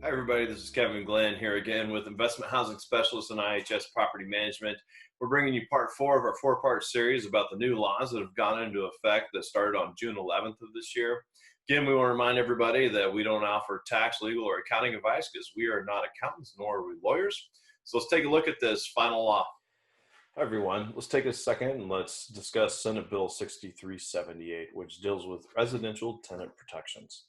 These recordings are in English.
Hi, everybody. This is Kevin Glenn here again with Investment Housing Specialist and IHS Property Management. We're bringing you part four of our four-part series about the new laws that have gone into effect that started on June 11th of this year. Again, we want to remind everybody that we don't offer tax, legal, or accounting advice because we are not accountants, nor are we lawyers. So let's take a look at this final law. Hi, everyone. Let's take a second and let's discuss Senate Bill 6378, which deals with residential tenant protections.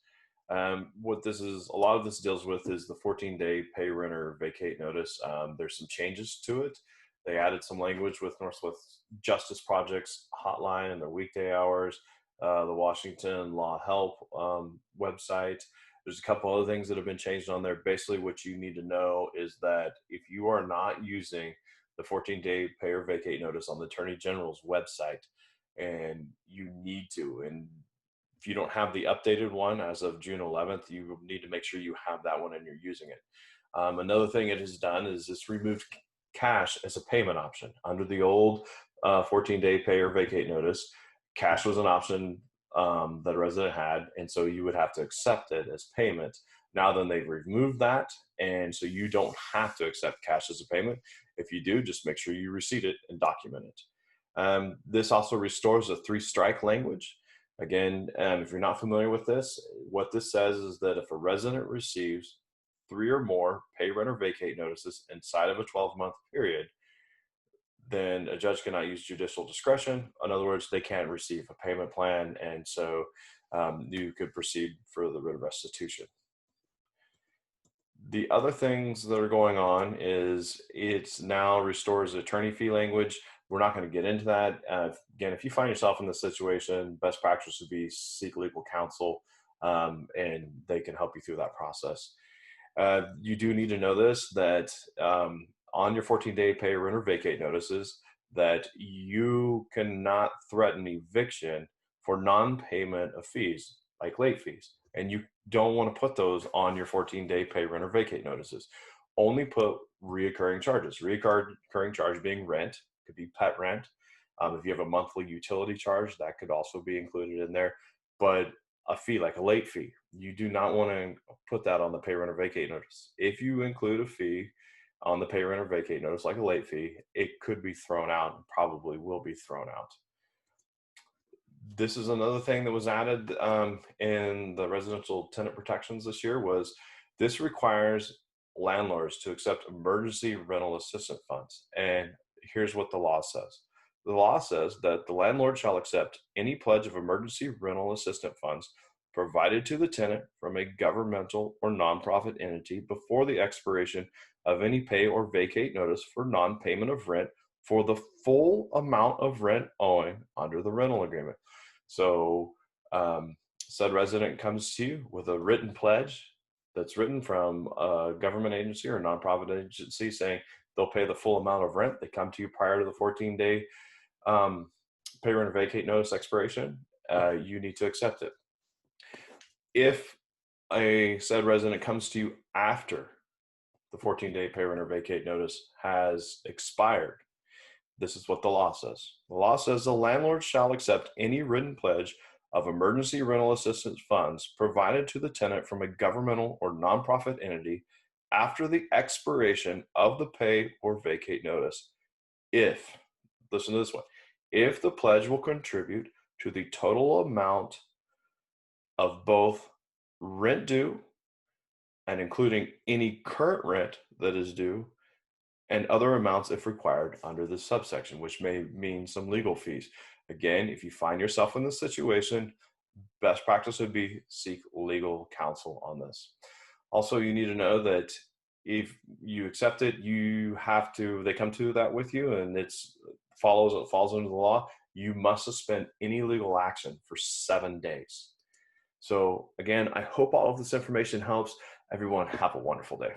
What this is, a lot of this deals with is the 14-day pay rent or vacate notice. There's some changes to it. They added some language with Northwest Justice Project's hotline and their weekday hours, the Washington Law Help website. There's a couple other things that have been changed on there. Basically, what you need to know is that if you are not using the 14-day pay or vacate notice on the Attorney General's website, and you need to, and if you don't have the updated one as of June 11th, you need to make sure you have that one and you're using it. Another thing it has done is it's removed cash as a payment option. Under the old 14-day pay or vacate notice, cash was an option that a resident had, and so you would have to accept it as payment. Now then they've removed that, and so you don't have to accept cash as a payment. If you do, just make sure you receipt it and document it. This also restores a three-strike language. Again, if you're not familiar with this, what this says is that if a resident receives 3 or more pay, rent, or vacate notices inside of a 12-month period, then a judge cannot use judicial discretion. In other words, they can't receive a payment plan, and so you could proceed for the writ of restitution. The other things that are going on is it's now restores attorney fee language. We're not going to get into that. Again, if you find yourself in this situation, best practice would be seek legal counsel, and they can help you through that process. You do need to know this, that on your 14-day pay, rent, or vacate notices, that you cannot threaten eviction for non-payment of fees, like late fees. And you don't want to put those on your 14-day pay, rent, or vacate notices. Only put reoccurring charges. Reoccurring charge being rent, could be pet rent. If you have a monthly utility charge, that could also be included in there. But a fee, like a late fee, you do not want to put that on the pay, rent, or vacate notice. If you include a fee on the pay, rent, or vacate notice, like a late fee, it could be thrown out and probably will be thrown out. This is another thing that was added in the residential tenant protections this year. Was this requires landlords to accept emergency rental assistance funds. And here's what the law says. The law says that the landlord shall accept any pledge of emergency rental assistance funds provided to the tenant from a governmental or nonprofit entity before the expiration of any pay or vacate notice for non-payment of rent for the full amount of rent owing under the rental agreement. So said resident comes to you with a written pledge that's written from a government agency or a nonprofit agency saying they'll pay the full amount of rent. They come to you prior to the 14-day pay, rent, or vacate notice expiration. You need to accept it. If a said resident comes to you after the 14-day pay, rent, or vacate notice has expired, this is what the law says. The law says the landlord shall accept any written pledge of emergency rental assistance funds provided to the tenant from a governmental or nonprofit entity after the expiration of the pay or vacate notice if, listen to this one, if the pledge will contribute to the total amount of both rent due and including any current rent that is due and other amounts if required under this subsection, which may mean some legal fees. Again, if you find yourself in this situation, best practice would be seek legal counsel on this. Also, you need to know that if you accept it, you have to, they come to that with you and it falls under the law, you must suspend any legal action for 7 days. So again, I hope all of this information helps. Everyone have a wonderful day.